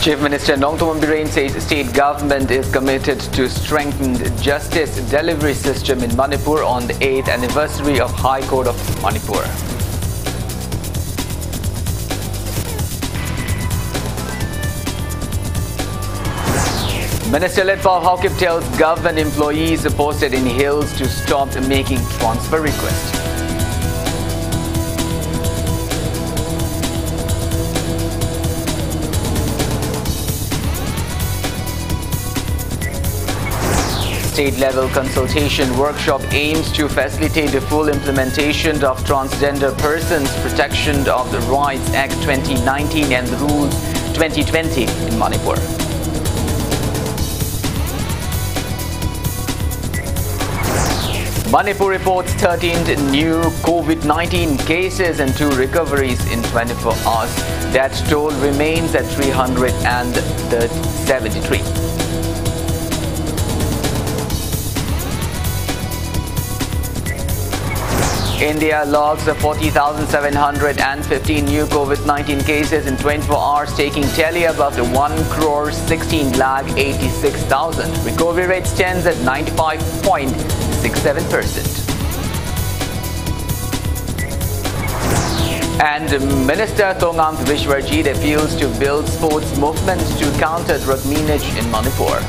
Chief Minister Nongthombam Bireen says state government is committed to strengthen justice delivery system in Manipur on the 8th anniversary of High Court of Manipur. Minister Letpaw Haokip tells government employees posted in hills to stop making transfer requests. State-level consultation workshop aims to facilitate the full implementation of Transgender Persons Protection of the Rights Act 2019 and the Rules 2020 in Manipur. Manipur reports 13 new COVID-19 cases and 2 recoveries in 24 hours. That toll remains at 373. India logs 40,715 new COVID-19 cases in 24 hours, taking tally above the 1,16,86,000. Recovery rate stands at 95.67%. And Minister Thongam Vishwarjit appeals to build sports movement to counter drug meanage in Manipur.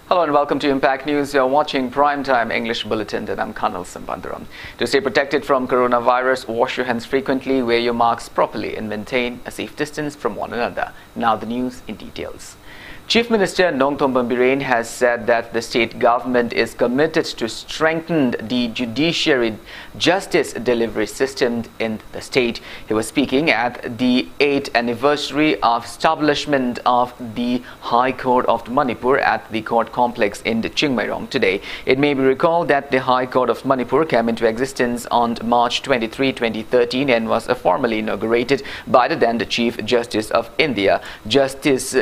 Hello and welcome to Impact News. You're watching Primetime English Bulletin and I'm Kanel Shambanduram. To stay protected from coronavirus, wash your hands frequently, wear your masks properly and maintain a safe distance from one another. Now the news in details. Chief Minister Nongthombam Bireen has said that the state government is committed to strengthen the judiciary justice delivery system in the state. He was speaking at the 8th anniversary of establishment of the High Court of Manipur at the court complex in Chingmairong today. It may be recalled that the High Court of Manipur came into existence on March 23, 2013 and was formally inaugurated by the then Chief Justice of India, Justice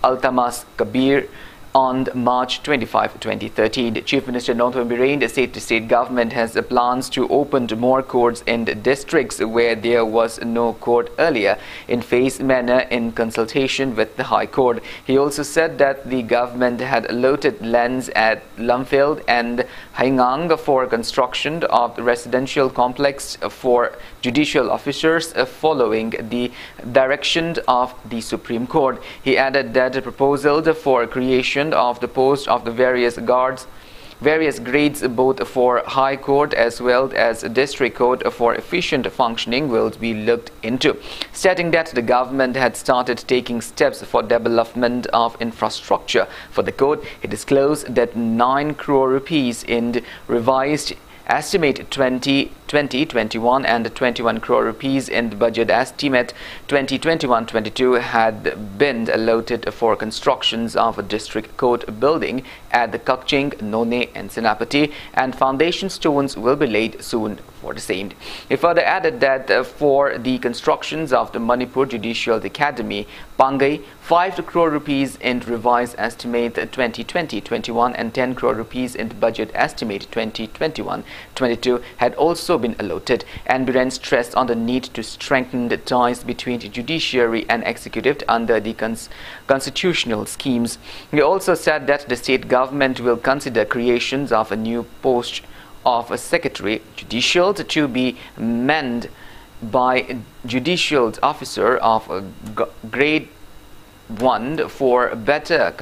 Altamas Kabir, on March 25, 2013. The Chief Minister Nongthombam Bireen said the state government has plans to open more courts in the districts where there was no court earlier in phased manner in consultation with the High Court. He also said that the government had allotted lands at Lumfield and Haingang for construction of the residential complex for judicial officers following the direction of the Supreme Court. He added that the proposal for creation of the post of the various grades both for High Court as well as District Court for efficient functioning will be looked into. Stating that the government had started taking steps for development of infrastructure for the court, he disclosed that 9 crore rupees in the revised estimate 2020-21 and 21 crore rupees in the budget estimate 2021-22 had been allotted for constructions of a district court building at the Kakching, None and Senapati, and foundation stones will be laid soon for the same. He further added that for the constructions of the Manipur Judicial Academy, Pangai, 5 crore rupees in revised estimate 2020-21 and 10 crore rupees in the budget estimate 2021-22 had also been allotted, and Bireen stressed on the need to strengthen the ties between the judiciary and executive under the constitutional schemes. He also said that the state government will consider creations of a new post of a secretary judicial to be manned by judicial officer of grade 1 for better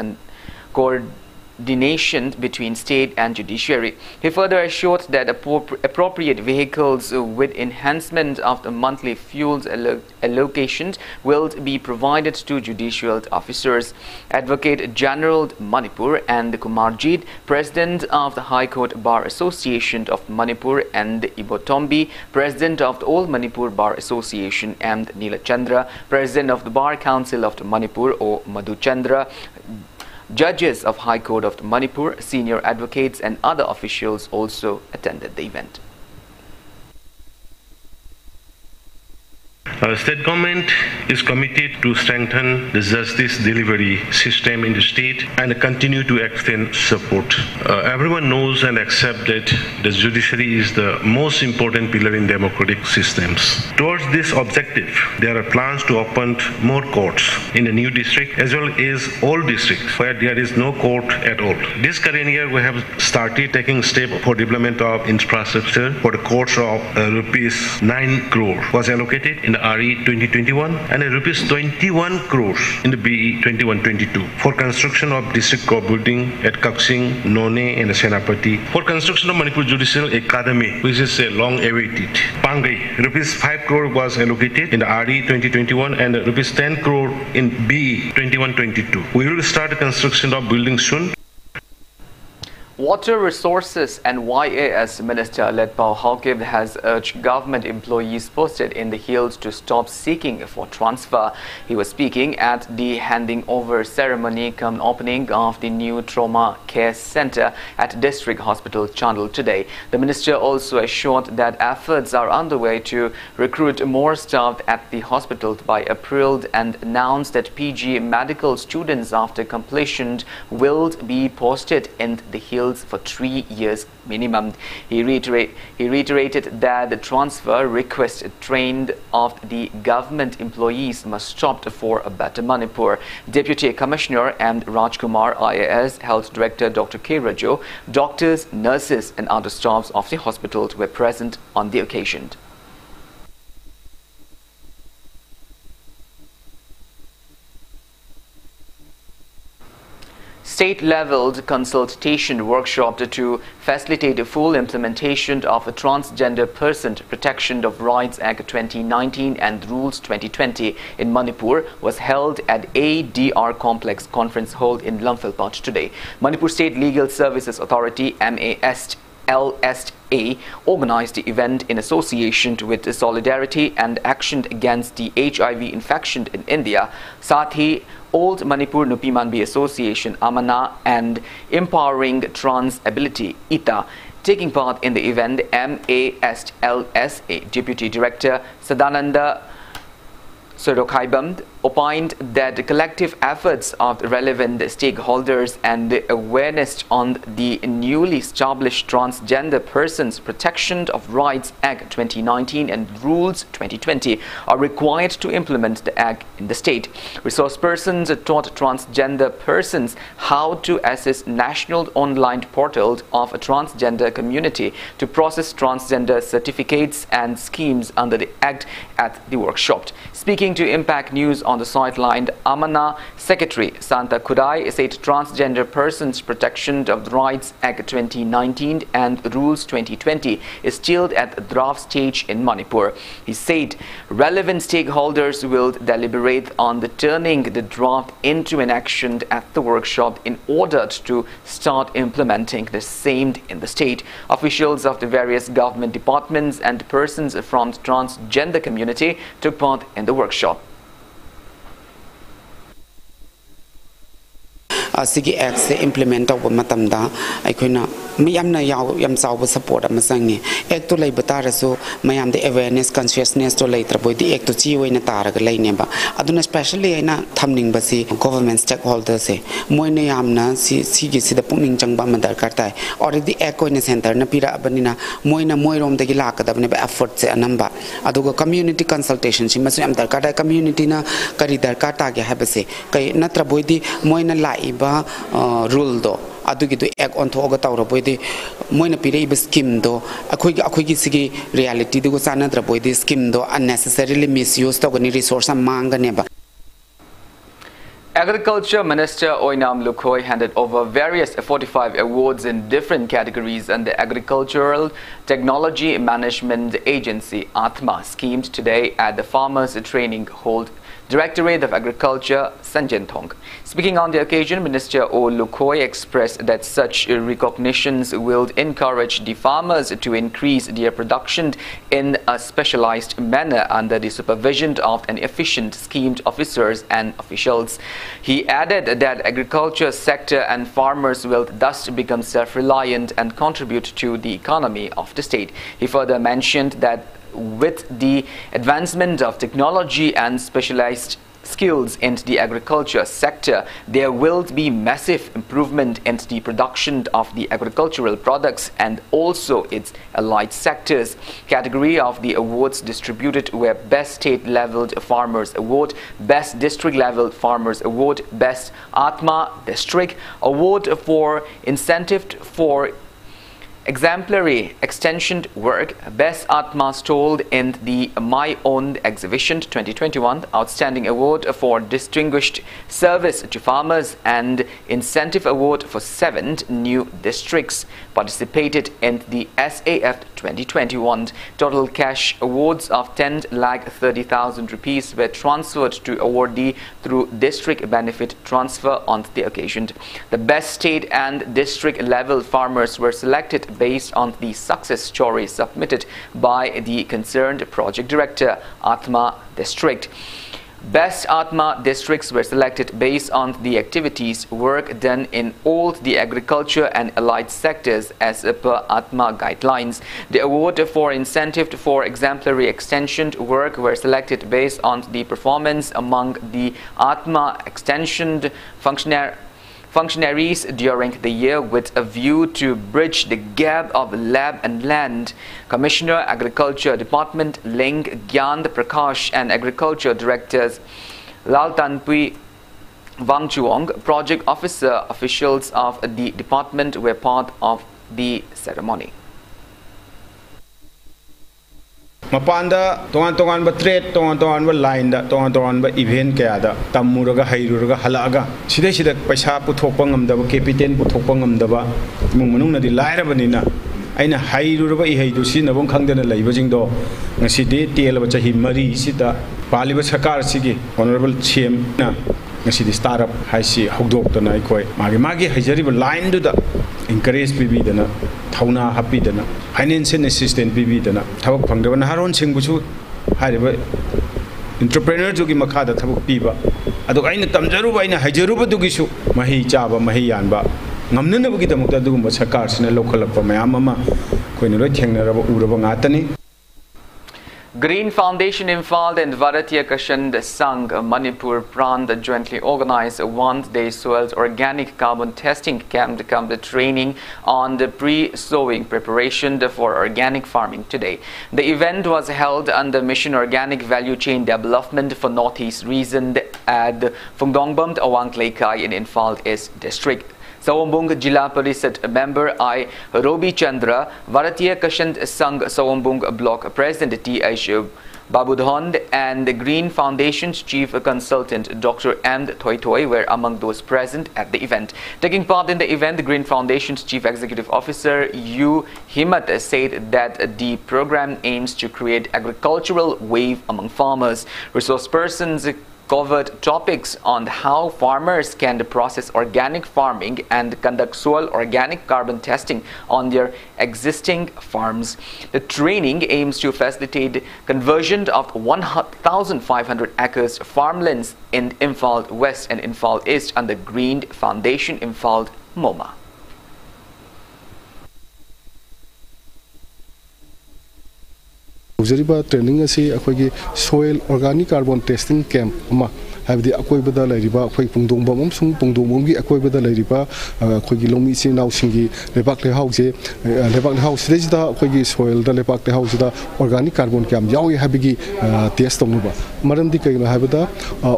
coordination between state and judiciary. He further assured that appropriate vehicles with enhancement of the monthly fuel allocations will be provided to judicial officers. Advocate General Manipur and Kumarjit, President of the High Court Bar Association of Manipur, and Ibotombi, President of the All Manipur Bar Association, and Neelachandra, President of the Bar Council of Manipur, O Madhuchandra, judges of High Court of Manipur, senior advocates and other officials also attended the event. State government is committed to strengthen the justice delivery system in the state and continue to extend support. Everyone knows and accepts that the judiciary is the most important pillar in democratic systems. Towards this objective, there are plans to open more courts in the new district as well as all districts where there is no court at all. This current year, we have started taking steps for development of infrastructure for the courts of rupees 9 crore was allocated in the RE 2021 and rupees 21 crores in the BE 21-22 for construction of district court building at Kaksing, None and Senapati, for construction of Manipur Judicial Academy, which is long awaited. Pangai, rupees 5 crore was allocated in the RE 2021 and rupees 10 crore in BE 21-22. We will start the construction of buildings soon. Water Resources and YAS Minister Letpao Hawkiv has urged government employees posted in the hills to stop seeking for transfer. He was speaking at the handing over ceremony come opening of the new trauma care center at District Hospital Chandel today. The minister also assured that efforts are underway to recruit more staff at the hospital by April and announced that PG medical students after completion will be posted in the hills for 3 years minimum. He reiterated that the transfer request trained of the government employees must stop for a better Manipur. Deputy Commissioner M. Rajkumar, IAS Health Director Dr. K. Rajo, doctors, nurses and other staffs of the hospital were present on the occasion. State-leveled consultation workshop to facilitate the full implementation of a Transgender Person Protection of Rights Act 2019 and Rules 2020 in Manipur was held at ADR Complex Conference Hall in Lumphilpat today. Manipur State Legal Services Authority LSA organized the event in association with Solidarity and Action Against the HIV Infection in India, Sathi, Old Manipur Nupimanbi Association, Amana, and Empowering Trans Ability, ITA. Taking part in the event, MASLSA Deputy Director Sadananda Sorokaibam opined that the collective efforts of the relevant stakeholders and the awareness on the newly established Transgender Persons Protection of Rights Act 2019 and Rules 2020 are required to implement the act in the state. Resource persons taught transgender persons how to access national online portal of a transgender community to process transgender certificates and schemes under the act at the workshop. Speaking to Impact News on the sideline, Amana Secretary Santa Kudai said Transgender Persons Protection of Rights Act 2019 and Rules 2020 is still at the draft stage in Manipur. He said relevant stakeholders will deliberate on the turning the draft into an action at the workshop in order to start implementing the same in the state. Officials of the various government departments and persons from the transgender community took part in the workshop. Sigi acts implement of Matamda, I couldn't Mayamna Yam Sawa support a Masangi. Act to lay Bataraso, Mayam the awareness, consciousness to later boy the act to see in a Taraga Laneba. Aduna especially in a thumbing basi government stakeholders. Moine Yamna, Sigi see the Puming Changbamandar Kartai, or the echo in a center, Napira Abanina, Moina Moirom the Gilaka, the efforts a number. Adugo community consultation, she must am the Kata community na Karidar Kataga Habase, Kay Natra Boidi, Moina Laiba. Rule do adugi do ek on thoga tawra boide moina pire be scheme do akhoi gi reality do sana dra boide scheme do unnecessarily misuse to gani resource manga neba. Agriculture Minister Oinam Lukhoi handed over various 45 awards in different categories and the Agricultural Technology Management Agency Atma schemed today at the Farmers Training Hall Directorate of Agriculture, Sanjentong. Speaking on the occasion, Minister O. Lukhoi expressed that such recognitions will encourage the farmers to increase their production in a specialized manner under the supervision of an efficient schemed officers and officials. He added that agriculture sector and farmers will thus become self-reliant and contribute to the economy of the state. He further mentioned that with the advancement of technology and specialized skills in the agriculture sector, there will be massive improvement in the production of the agricultural products and also its allied sectors. Category of the awards distributed were Best State Leveled Farmers Award, Best District Level Farmers Award, Best Atma District Award for Incentive for Exemplary Extension Work, Best Atma Stalled in the My Own Exhibition 2021, Outstanding Award for Distinguished Service to Farmers, and Incentive Award for 7 new districts participated in the SAF 2021. Total cash awards of 10,30,000 rupees were transferred to awardee through district benefit transfer on the occasion. The best state and district level farmers were selected based on the success story submitted by the concerned project director, Atma District. Best Atma districts were selected based on the activities work done in all the agriculture and allied sectors as per Atma guidelines. The award for incentive for exemplary extension work were selected based on the performance among the Atma extension functionaries during the year with a view to bridge the gap of lab and land. Commissioner Agriculture Department Ling Gyan Prakash and Agriculture Directors Lal Tanpui Wang Chuong, Project Officer officials of the department were part of the ceremony. Mapanda tongan ba trade tongan ba line da tongan ba event kaya da tamuraga hairuraga halaga sida paisa puthokpa ngamda ba capital puthokpa ngamda ba mung manung na di laira banina aina hairuraga I haidu si nabong khangdana laiba jingdo ngasi de tel ba chahi mari sida paliba sarkar sigi honorable CM na ngasi di startup haisi hogdok ta nai khoi magi haijari ba line du da encourage bibi dana thauna happy dana financial assistance bibi dana thabak phangdaba naharon singbusu hariba entrepreneur jogi makha da thabak piba adu aina tamjaru ba aina hajaru ba dugisu mahi chaba mahi yanba ngamnana bugi damukta dugumba sarkar sina lokhalakpa mayam ama koina roi thengnaraba uraba ngatani. Green Foundation Imphal and Bharatiya Kashand Sangh Manipur Prand jointly organized a one-day soil organic carbon testing camp to come the training on the pre-sowing preparation for organic farming today. The event was held under Mission Organic Value Chain Development for Northeast region at Phungdongbam Awangklaikai in Imphal East District. Sawambung Jila Parisat member I. Robi Chandra, Bharatiya Kashand Sangh Sawambung Block President T.H. Babudhond and the Green Foundation's Chief Consultant Dr. M. Thoy were among those present at the event. Taking part in the event, the Green Foundation's Chief Executive Officer U. Himat said that the program aims to create agricultural wave among farmers. Resource persons covered topics on how farmers can process organic farming and conduct soil organic carbon testing on their existing farms. The training aims to facilitate conversion of 1,500 acres farmlands in Imphal West and Imphal East under Green Foundation Imphal MoMA. Training asi akhoi soil organic carbon testing camp ma habdi akoi bada lairiba akhoi pungdongbam amsung pungdongbam gi akoi bada lairiba akhoi gi lomi si naw singi lebak le house lebak le house rejda akhoi gi soil da lebak le house da organic carbon camp yawi habigi test tongba maram di kai na habda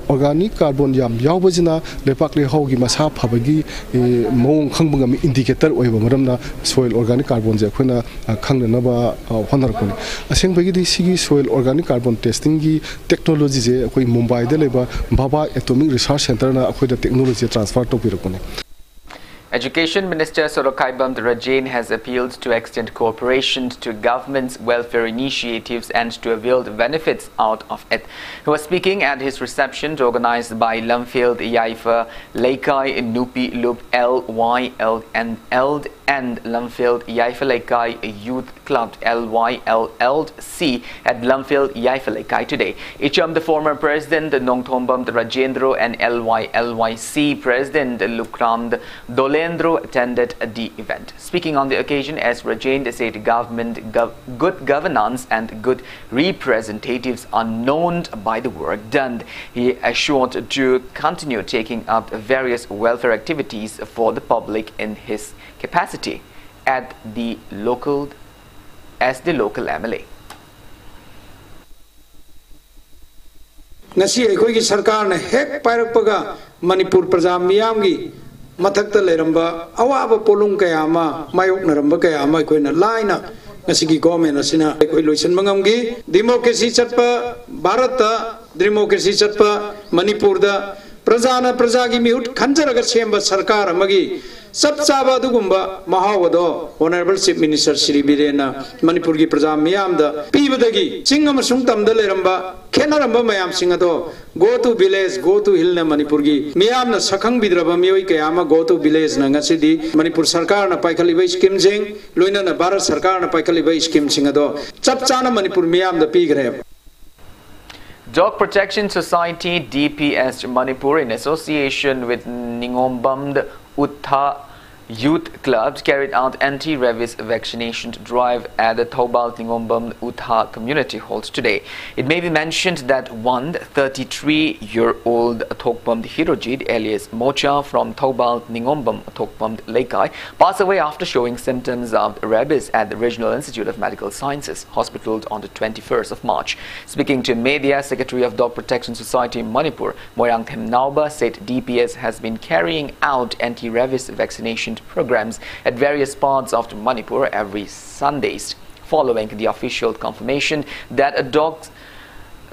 organic carbon yam yawbajina lebak le house gi masa phabagi mong khangbangam indicator oiba maram na soil organic carbon je khona khangna ba honar koni aseng bagi sigi soil organic carbon testing gi technology je akhoi Mumbai da leba Baba Atomic Research Center na akhoi da technology transfer to pirakone. Education Minister Sorokaibam Rajain has appealed to extend cooperation to government's welfare initiatives and to avail the benefits out of it. He was speaking at his reception organized by Lumfield Yaifa Laikai Nupi Loop LYL and and Lumfield Yaifalekai Youth Club LYLLC at Lumfield Yaifalekai today. Icham, the former president Nongthombam Rajendro and LYLYC president Lukram Dolendro attended the event. Speaking on the occasion, as Rajendra said, government good governance and good representatives are known by the work done. He assured to continue taking up various welfare activities for the public in his capacity as the local MLA. Nasi akhoi sarkar na hek pairappaga Manipur praja miyam gi mathakta leramba awaba polung kaya ama mayok naramba kaya ama akhoi na laina nasi government asina akhoi loisan mangam gi democracy chatpa Bharata democracy chatpa Manipur da Prajana Prajagi Mihut Kanjaraga Chamber Sarkar Magi Sabsaba Dugumba Mahawado Honorable Chief Minister Shri Birena Manipurgi Praja Miyamda Pibadagi Chingam Sungtam Daleramba Kenaramba Mayam Singado go to village go to hill na Manipurgi Miyamna Sakang Bidraba Mioi Kayama go to village Nangasidi Manipur Sarkar na Paikaliba Skim Sing Luina na Bharat Sarkar na Paikaliba Skim Singado Chapchana Manipur Miyam the Pigre. Dog Protection Society DPS Manipur, in association with Ningombam Utha Youth Clubs, carried out anti-rabies vaccination drive at the Thobal Ningombam Utha community halls today. It may be mentioned that one 33-year-old Thokpam Hirojit alias Mocha from Thobal Ningombam Thokpam Lekai passed away after showing symptoms of rabies at the Regional Institute of Medical Sciences Hospital on the 21st of March. Speaking to media, Secretary of Dog Protection Society Manipur, Moyang Themnauba, said DPS has been carrying out anti-rabies vaccination programs at various parts of Manipur every Sundays, following the official confirmation that a dog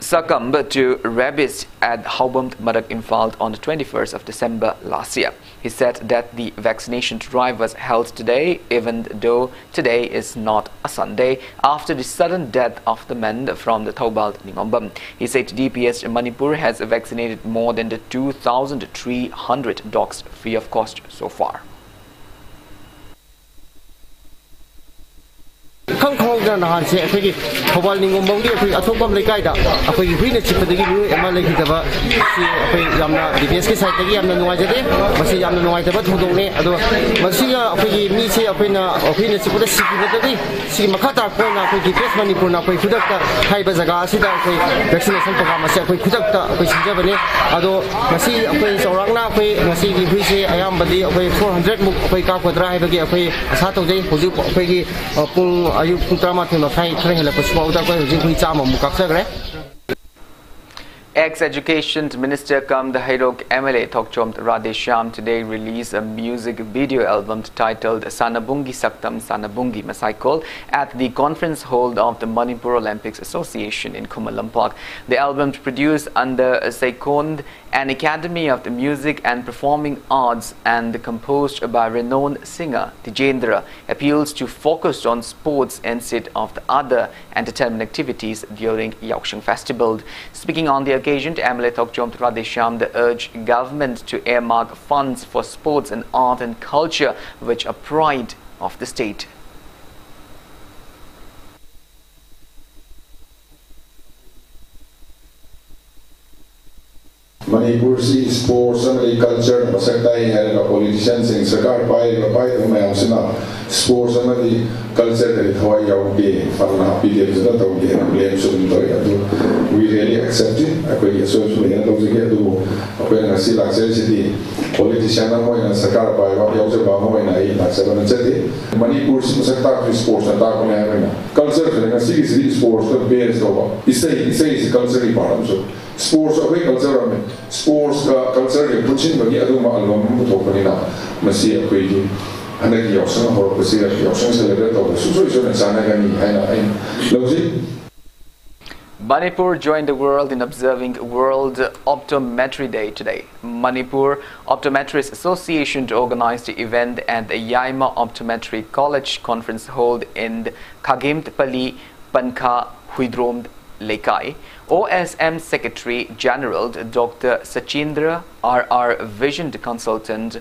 succumbed to rabies at Haubam Madak Infalt on the 21st of December last year. He said that the vaccination drive was held today, even though today is not a Sunday, after the sudden death of the man from the Thobal Ningombam. He said DPS Manipur has vaccinated more than 2,300 dogs free of cost so far. Nahan se akhoi Thobal Ningombam gi akhoi athopam lekai da akhoi huina chipdagi lu ema lekidaba si akhoi yamna DPS ki side tagi yamna nuai jade masi yamna nuai taba thudong ne ado masi akhoi mi se akhoi chipda sikibadagi si makhata ko na akhoi DPS Manipur na akhoi khudakta haiba jaga asida akhoi vaccination program masi akhoi khudakta akhoi sinjabane ado masi akhoi saurangna akhoi masi gi hui se ayambadi akhoi 400 muk akhoi ka kwadra haibagi akhoi asa tawjai huju akhoi gi pung ayu pung Ex-Education Minister cum the Hairok MLA Thokchom Radhesham today released a music video album titled Sanabungi Saktam Sanabungi Masaikol at the conference hall of the Manipur Olympics Association in Kumalampak. The album, produced under Saikond, an Academy of the Music and Performing Arts and composed by renowned singer Tijendra, appeals to focus on sports instead of the other entertainment activities during Yaukshang Festival. Speaking on the occasion, MLA Thokchom Radhesham urged government to earmark funds for sports and art and culture, which are pride of the state. Manipur sports and culture, Masaktai, politicians in Sakar, sports and culture, we really accept it. I could so politician and Sakar Manipur sports and culture, sports, based over. It says culture part. Sports culture, sports culture, pushing the Aduma album to Openina, Massia Quidi, and then Yosan or Pasir, Yosan celebrate of the Susan and Sanagani and Logic. Manipur joined the world in observing World Optometry Day today. Manipur Optometrists Association organized the event at the Yaima Optometry College conference held in Khagimtpalli, Pankha, Huidrom, Lekai. OSM Secretary General Dr. Sachindra RR Vision Consultant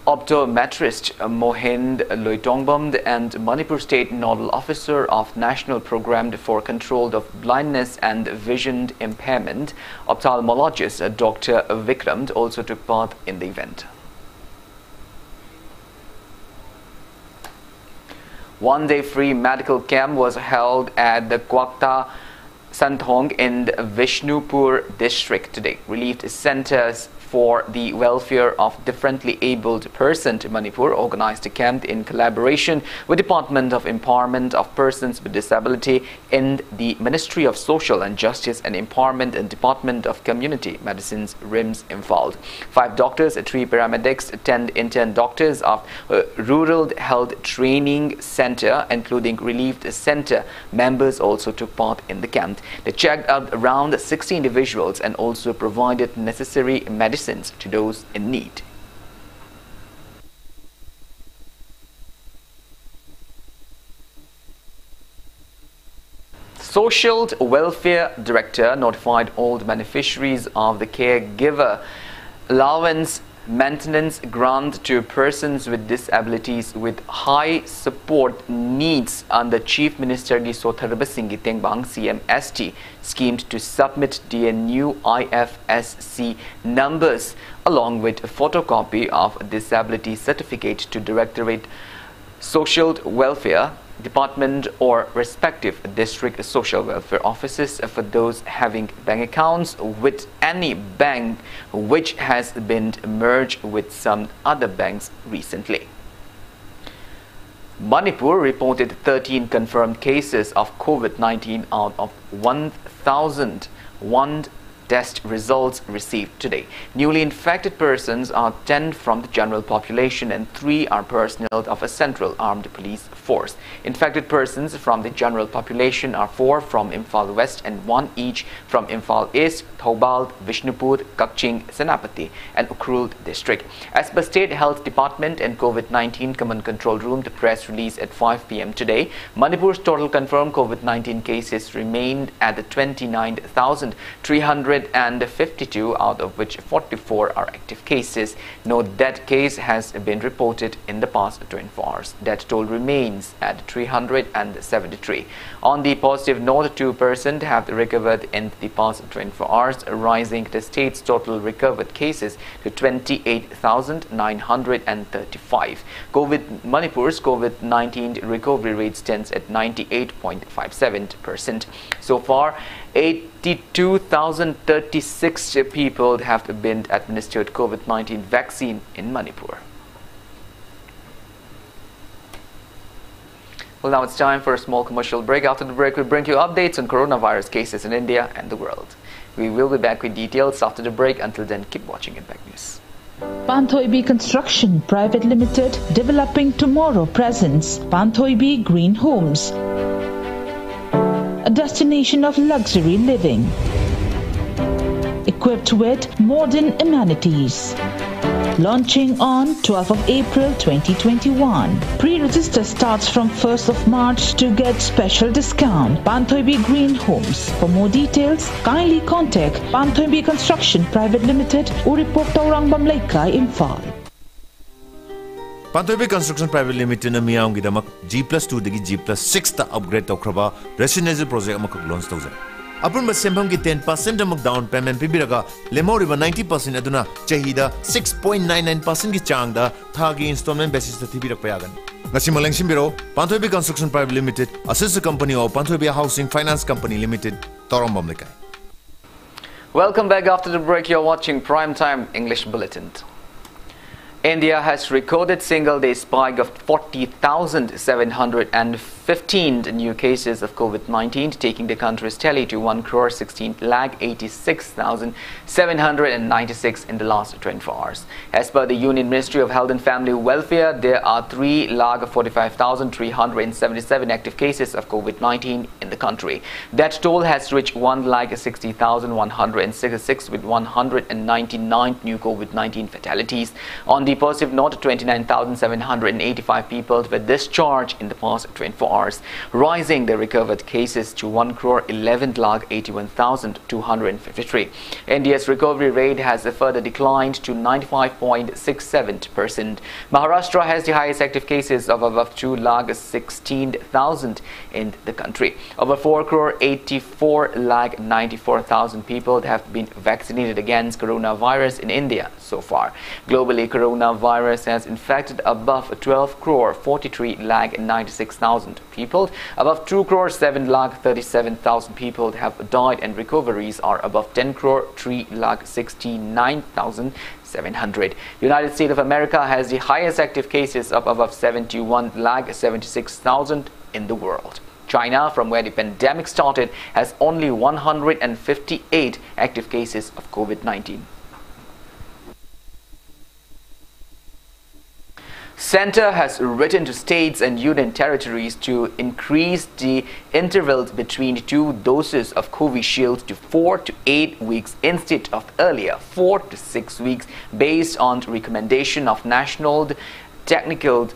Optometrist Mohind Loitongbam and Manipur State Nodal Officer of National Program for Control of Blindness and Vision Impairment, ophthalmologist Dr. Vikram, also took part in the event. One-day free medical camp was held at the Kwakta Santhong in the Vishnupur district today. Relief centers for the welfare of differently abled persons in Manipur organized a camp in collaboration with Department of Empowerment of Persons with Disability in the Ministry of Social and Justice and Empowerment and Department of Community Medicines RIMS Imphal. 5 doctors, 3 paramedics, 10 intern doctors of Rural Health Training Center, including Relief Center members, also took part in the camp. They checked out around 60 individuals and also provided necessary medicines to those in need. Social Welfare Director notified all the beneficiaries of the caregiver allowance maintenance grant to persons with disabilities with high support needs under Chief Minister Gisotharba Singh Tengbang CMST scheme to submit their new IFSC numbers along with a photocopy of disability certificate to Directorate Social Welfare Department or respective district social welfare offices for those having bank accounts with any bank which has been merged with some other banks recently. Manipur reported 13 confirmed cases of COVID-19 out of 1,001 test results received today. Newly infected persons are 10 from the general population and 3 are personnel of a central armed police force. Infected persons from the general population are 4 from Imphal West and 1 each from Imphal East, Thoubal, Vishnupur, Kakching, Senapati and Ukhrul district. As per State Health Department and COVID-19 Command Control Room, the press release at 5 p.m. today, Manipur's total confirmed COVID-19 cases remained at 29,352, out of which 44 are active cases. No death case has been reported in the past 24 hours. Death toll remains at 373. On the positive note, 2 persons have recovered in the past 24 hours, rising the state's total recovered cases to 28,935. Manipur's COVID-19 recovery rate stands at 98.57%. So far, 82,036 people have been administered COVID-19 vaccine in Manipur. Well, now it's time for a small commercial break. After the break, we'll bring you updates on coronavirus cases in India and the world. We will be back with details after the break. Until then, keep watching Impact News. Panthoibi Construction Private Limited, developing tomorrow presents Panthoibi Green Homes, a destination of luxury living, equipped with modern amenities. Launching on 12th of April 2021. Pre-register starts from 1st of March to get special discount. Panthoibi Green Homes. For more details, kindly contact Panthoibi Construction Private Limited, Uripok Taurang Bamlaikai, Imphal. Panthoibi Construction Private Limited na miyam gidamak G+2 dagi G+6 ta upgrade tawkraba residential project amakak launch tawzai. Apun basembam ki 10% amak down payment pibiraga lemoriba 90% aduna chahida 6.99% ki changda thagi installment basis ta thibirak payagan. Ngasi maleng simbiro Panthoibi Construction Private Limited, a sister company of Panthoibi Housing Finance Company Limited, Torambam Lekai. Welcome back after the break. You're watching Primetime English Bulletin. India has recorded single-day spike of 40,715 new cases of COVID-19, taking the country's tally to 1,16,86,796 in the last 24 hours. As per the Union Ministry of Health and Family Welfare, there are 3,45,377 active cases of COVID-19 in the country. That toll has reached 1,60,166 with 199 new COVID-19 fatalities. On the positive note, 29,785 people were discharged in the past 24 hours. hours, rising the recovered cases to 1,11,81,253. India's recovery rate has further declined to 95.67%. Maharashtra has the highest active cases of above 2,16,000 in the country. Over 4,84,94,000 people have been vaccinated against coronavirus in India so far. Globally, coronavirus has infected above 12,43,96,000 people. Above 2,07,37,000 people have died, and recoveries are above 10,03,69,700. United States of America has the highest active cases of above 71,76,000 in the world. China, from where the pandemic started, has only 158 active cases of COVID-19. Centre has written to states and union territories to increase the intervals between 2 doses of Covishield to 4 to 8 weeks instead of earlier 4 to 6 weeks, based on recommendation of National Technical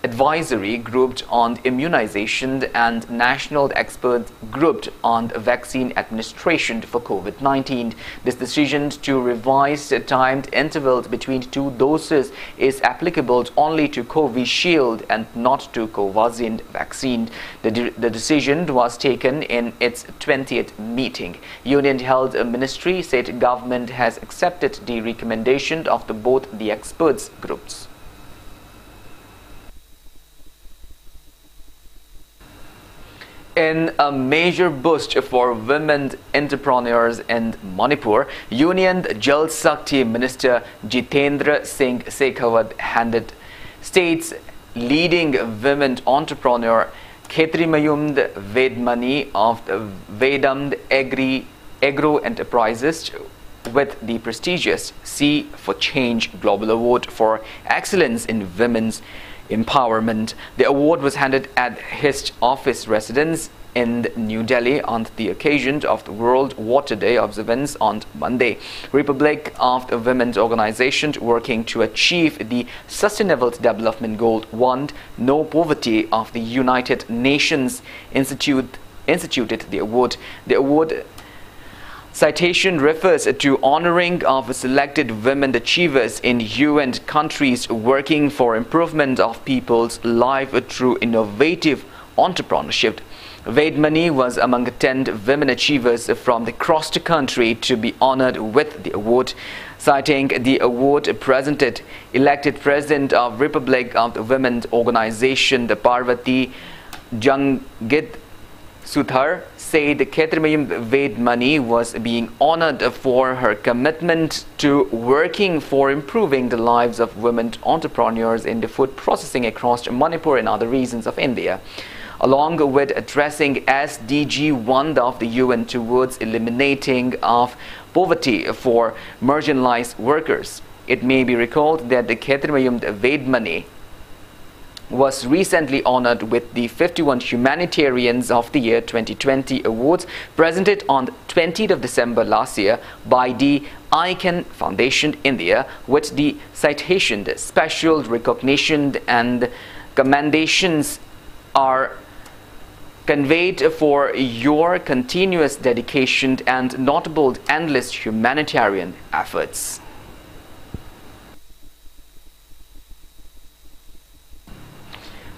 Advisory Group on Immunization and National Expert Group on Vaccine Administration for COVID-19. This decision to revise the timed intervals between 2 doses is applicable only to Covishield and not to Covaxin vaccine. The decision was taken in its 20th meeting. Union Health Ministry said government has accepted the recommendation of both the experts groups. In a major boost for women entrepreneurs in Manipur, Union Jal Shakti Minister Jitendra Singh Shekhawat handed state's leading women entrepreneur Khetrimayumd Vedmani of Vedamd Agro Enterprises with the prestigious C for Change Global Award for Excellence in Women's Empowerment. The award was handed at his office residence in New Delhi on the occasion of the World Water Day observance on Monday. Republic of the Women's Organization working to achieve the Sustainable Development Goal 1, No Poverty of the United Nations instituted the award. The award citation refers to honoring of selected women achievers in UN countries working for improvement of people's life through innovative entrepreneurship. Vedmani was among 10 women achievers from across the country to be honored with the award. Citing the award, presented elected President of Republic of the Women's Organization, the Parvati Jangit Suthar, said Khetrimayum Vedmani was being honored for her commitment to working for improving the lives of women entrepreneurs in the food processing across Manipur and other regions of India, along with addressing SDG 1 of the UN towards eliminating of poverty for marginalized workers. It may be recalled that the Khetrimayum Vedmani was recently honored with the 51 Humanitarians of the Year 2020 awards presented on 20th of December last year by the Icon Foundation India, with the citation, the special recognition and commendations are conveyed for your continuous dedication and notable endless humanitarian efforts.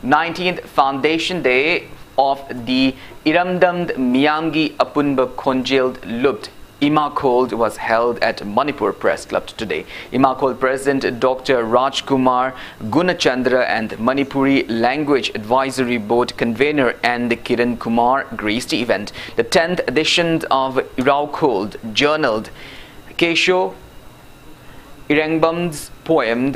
19th Foundation Day of the Iramdamd Miyamgi Apunba Konjeld Lupt Imakold was held at Manipur Press Club today. Imakold President Dr. Rajkumar Gunachandra and Manipuri Language Advisory Board convener and Kiran Kumar graced the event. The 10th edition of Imakold journaled Kesho Irangbam's poem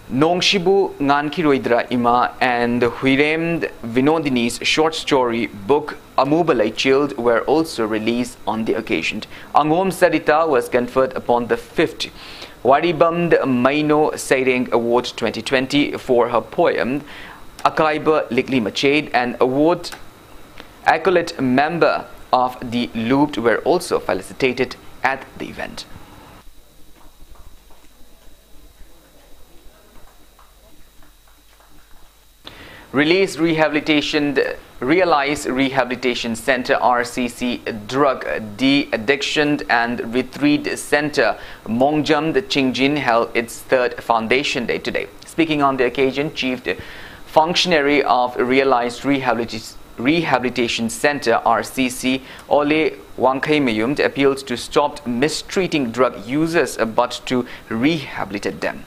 Nongshibu Ngankiroidra Ima and Huiremd Vinodini's short story book Amubalai Child were also released on the occasion. Angom Sarita was conferred upon the 5th Waribamd Maino Saireng Award 2020 for her poem Akaiba Likli Machade, and award accolade member of the Looped were also felicitated at the event. Realized Rehabilitation Center RCC Drug De-Addiction and Retreat Center Mongjam Chingjin held its third Foundation Day today. Speaking on the occasion, Chief Functionary of Realized Rehabilitation Center RCC Ole Wangkaimayum appealed to stop mistreating drug users but to rehabilitate them.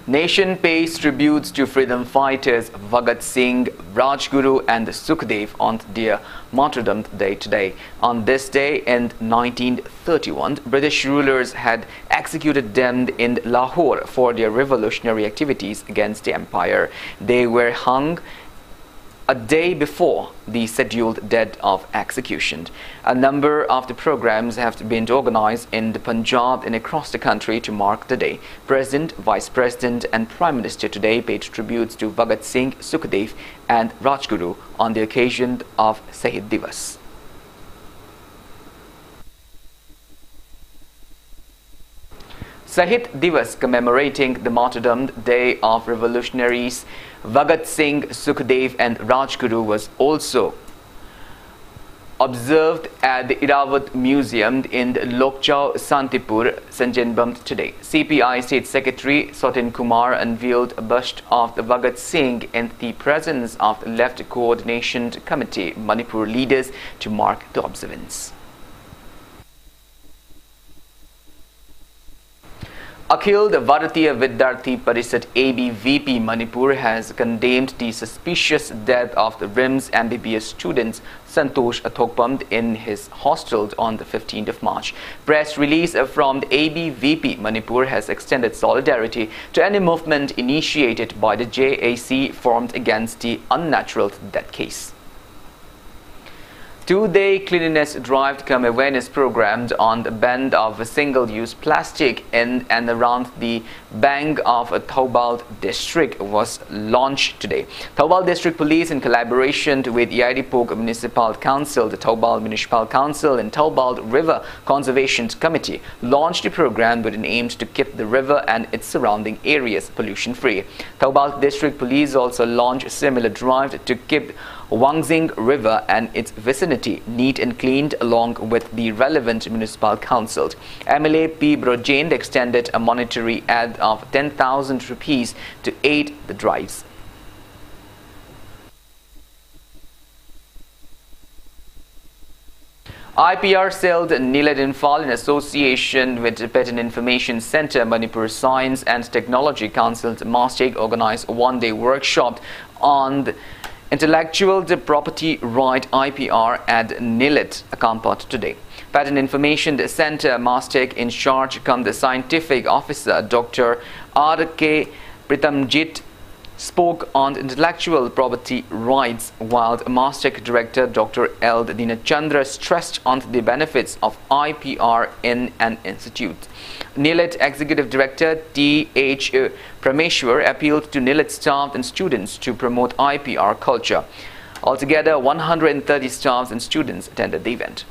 Nation pays tributes to freedom fighters Bhagat Singh, Rajguru and Sukhdev on their martyrdom day today. On this day in 1931, British rulers had executed them in Lahore for their revolutionary activities against the empire. They were hung a day before the scheduled date of execution. A number of the programs have been organized in the Punjab and across the country to mark the day. President, Vice President and Prime Minister today paid tributes to Bhagat Singh, Sukhdev and Rajguru on the occasion of Shahid Divas. Shahid Divas, commemorating the martyrdom day of revolutionaries Bhagat Singh, Sukhdev and Rajguru, was also observed at the Iravat Museum in Lokchau, Santipur, Sanjanbam today. CPI State Secretary Sotin Kumar unveiled a bust of the Bhagat Singh in the presence of the Left Coordination Committee Manipur leaders to mark the observance. Akhil, the Bharatiya Vidyarthi Parishad ABVP Manipur has condemned the suspicious death of the RIMS MBBS student Santosh Athokpam in his hostel on the 15th of March. Press release from the ABVP Manipur has extended solidarity to any movement initiated by the JAC formed against the unnatural death case. Two-day cleanliness drive cum awareness program on the ban of single-use plastic in and around the bank of Thoubal district was launched today. Thoubal District Police, in collaboration with Yairipok Municipal Council, the Thoubal Municipal Council and Thoubal River Conservation Committee, launched the program with an aim to keep the river and its surrounding areas pollution-free. Thoubal District Police also launched a similar drive to keep Wangzing River and its vicinity neat and cleaned along with the relevant municipal councils. MLA P. Brojain extended a monetary aid of 10,000 rupees to aid the drives. IPR sailed Nilet Infal in association with the Patent Information Center, Manipur Science and Technology Council, Mastek organized a one-day workshop on the Intellectual Property Right IPR at Nilet, Akampat today. Patent Information Center Mastek in charge come the scientific officer Dr. R.K. Pritamjit spoke on intellectual property rights, while Mastek Director Dr. L. Dinachandra stressed on the benefits of IPR in an institute. Nilet Executive Director T.H. Prameshwar appealed to Nilet staff and students to promote IPR culture. Altogether, 130 staffs and students attended the event.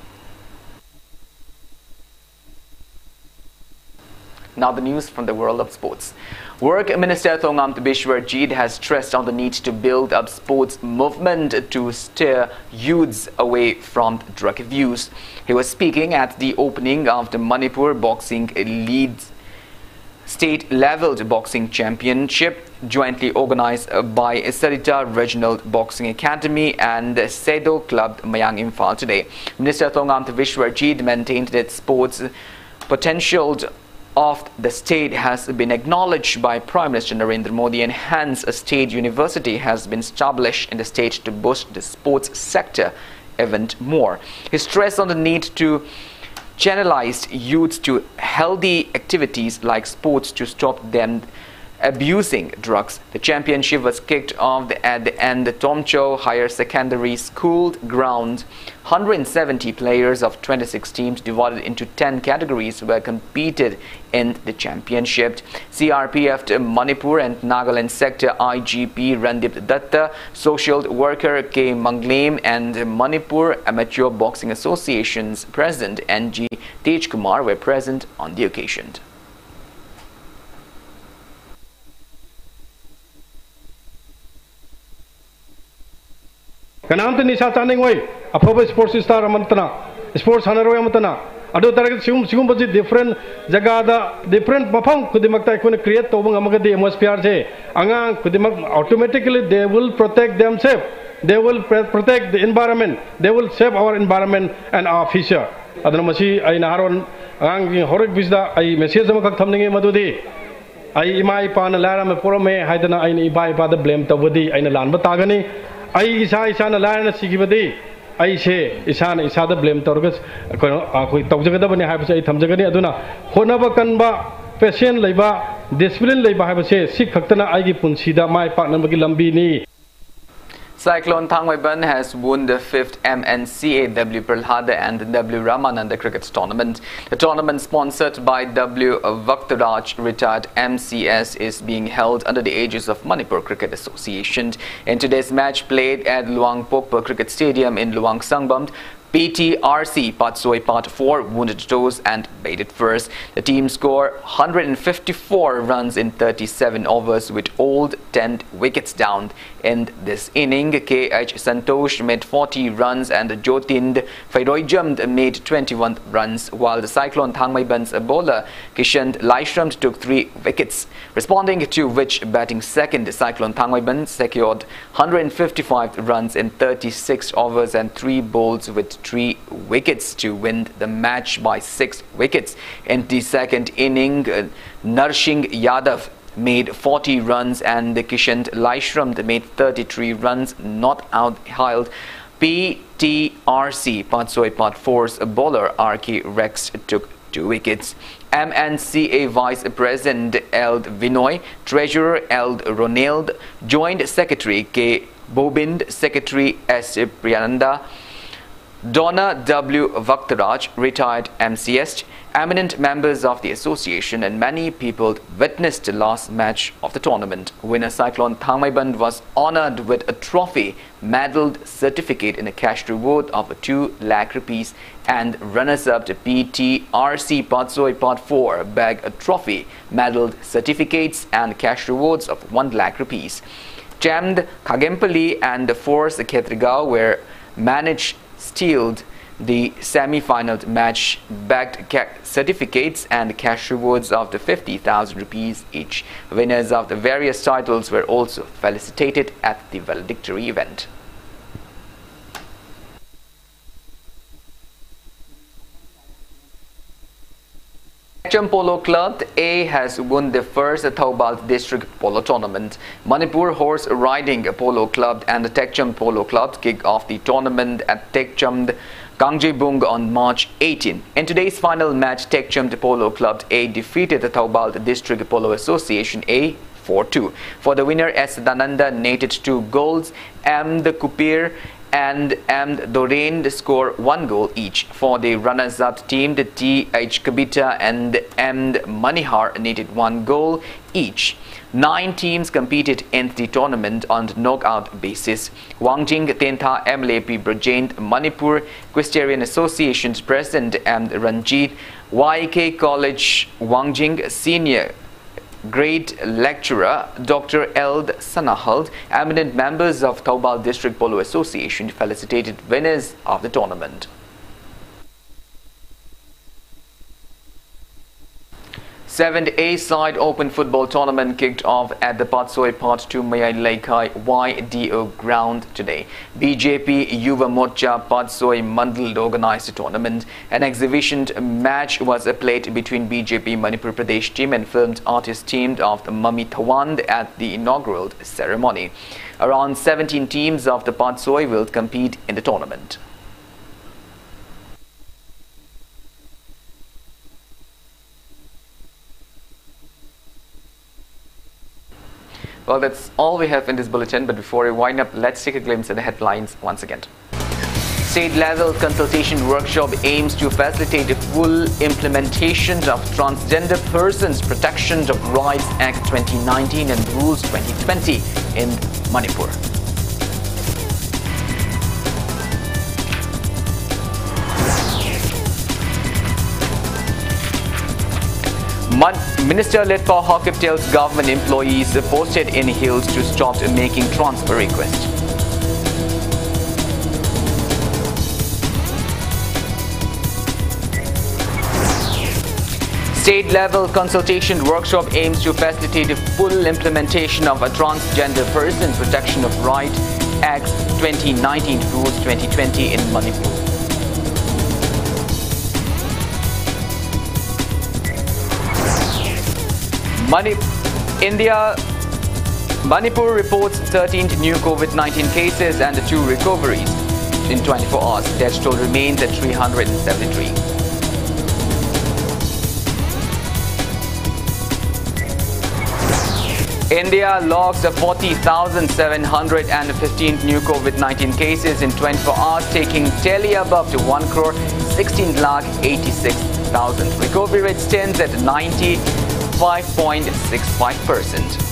Now the news from the world of sports. Work Minister Thongam Bishwarjit has stressed on the need to build up sports movement to steer youths away from drug abuse. He was speaking at the opening of the Manipur Boxing Leads State-Level Boxing Championship, jointly organized by Sarita Regional Boxing Academy and Sedo Club Mayang Imphal today. Minister Thongam Bishwarjit maintained that sports potential of the state has been acknowledged by Prime Minister Narendra Modi, and hence a state university has been established in the state to boost the sports sector even more. He stressed on the need to channelize youth to healthy activities like sports to stop them abusing drugs. The championship was kicked off at the end the Tomcho Higher Secondary School ground. 170 players of 26 teams divided into 10 categories were competed in the championship. CRPF Manipur and Nagaland Sector IGP Randip Datta, Social Worker K. Manglem and Manipur Amateur Boxing Association's President NG Tej Kumar were present on the occasion. Kanam to Nisa Channing way, a proper sports star Amantana, sports Hanaro Amatana. Ado target sigum baji different jagada different mapam kudimakta ikone create tobang amagadi atmosphere je angang kudimak automatically they will protect themselves, they will protect the environment, they will save our environment and our future. Adana masi ay naharon angang horek bisda ay message amakak thamninge madudi ay imai pa na lara me porome haidana ay ni ibai pa the blame tawadi ay na lan batagani ay isa na lara na sigibadi I say, Isana Isada blame Torgus, Togabani have say, Tamjagani Aduna, Honaba Kanba, patient labor, discipline labor have say, Sik Haktana Agi Punsida, my partner Magilambini. Cyclone Thangwaiban has won the 5th MNCA W Pralhada and W Ramananda cricket tournament. The tournament, sponsored by W Vaktaraj retired MCS, is being held under the aegis of Manipur Cricket Association. In today's match played at Luang Pokpa Cricket Stadium in Luang Sangbam, PTRC Patsoi Part 4 wounded toes and batted first. The team scored 154 runs in 37 overs with all 10 wickets down. In this inning, KH Santosh made 40 runs and Jotind Fairoijamd made 21 runs, while the Cyclone Thangmaiban's bowler Kishan Laishram took 3 wickets. Responding to which, batting second, the Cyclone Thangmaiban secured 155 runs in 36 overs and 3 bowls with 3 wickets to win the match by 6 wickets. In the second inning, Narshing Yadav made 40 runs and Kishant Laishram made 33 runs. Not out-hiled PTRC Patsoi Part 4's bowler RK Rex took 2 wickets. MNCA Vice President Eld Vinoy, Treasurer Eld Ronald, Joint Secretary K. Bobind, Secretary S. Priyananda, Donna W. Vaktaraj, retired MCS, eminent members of the association and many people witnessed the last match of the tournament. Winner Cyclone Thangmaiban was honored with a trophy, medal, certificate and a cash reward of 2 lakh rupees, and runners-up to PTRC Patsoi Part 4 bag a trophy, medal, certificates and cash rewards of 1 lakh rupees. Chamd Kagempali and the Force Khetrigao were managed stealed the semi-final match, bagged certificates and cash rewards of the 50,000 rupees each. Winners of the various titles were also felicitated at the valedictory event. Tekcham Polo Club A has won the first Thoubal District Polo Tournament. Manipur Horse Riding Polo Club and the Tekcham Polo Club kick off the tournament at Tekcham Gangjebung on March 18. In today's final match, Tekcham Polo Club A defeated the Thoubal District Polo Association A 4-2. For the winner, S. Dananda netted 2 goals. M. The Kupir and M. Dorain score 1 goal each. For the runners-up team, the T.H. Kabita and M. Manihar netted 1 goal each. 9 teams competed in the tournament on knockout basis. Wangjing Tentha MLAP Brajend, Manipur Equestrian Association's President M. Ranjit, YK College Wangjing Senior Grade Lecturer Dr. Eld Sanahald, eminent members of Thoubal District Polo Association felicitated winners of the tournament. 7th A-side Open Football Tournament kicked off at the Patsoi Part 2 Mayai Laikai YDO ground today. BJP Yuva Morcha Patsoi Mandal organized the tournament. An exhibition match was played between BJP Manipur Pradesh team and filmed artist team of the Mami Thawand at the inaugural ceremony. Around 17 teams of the Patsoi will compete in the tournament. Well, that's all we have in this bulletin, but before we wind up, let's take a glimpse at the headlines once again. State-level consultation workshop aims to facilitate the full implementation of Transgender Persons Protection of Rights Act 2019 and Rules 2020 in Manipur. Minister Letpa Hokip tells government employees posted in hills to stop making transfer requests. State-level consultation workshop aims to facilitate the full implementation of a Transgender Person Protection of Right Act 2019 Rules 2020 in Manipur. Manipur reports 13 new COVID-19 cases and 2 recoveries in 24 hours. Death toll remains at 373. India logs 40,715 new COVID-19 cases in 24 hours, taking tally above to 1,16,86,000. Recovery rate stands at 95.65%.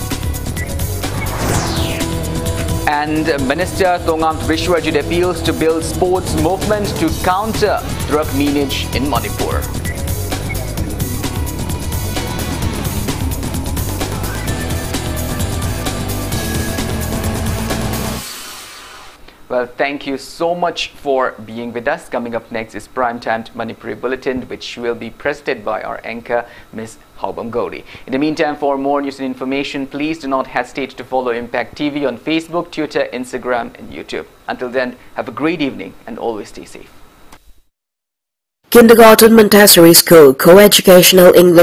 And Minister Tongam Vishwajit appeals to build sports movement to counter drug meanage in Manipur. Well, thank you so much for being with us. Coming up next is Primetime Manipuri Bulletin, which will be presented by our anchor, Ms. Haubam Gauri. In the meantime, for more news and information, please do not hesitate to follow Impact TV on Facebook, Twitter, Instagram, and YouTube. Until then, have a great evening and always stay safe. Kindergarten Montessori School, co-educational English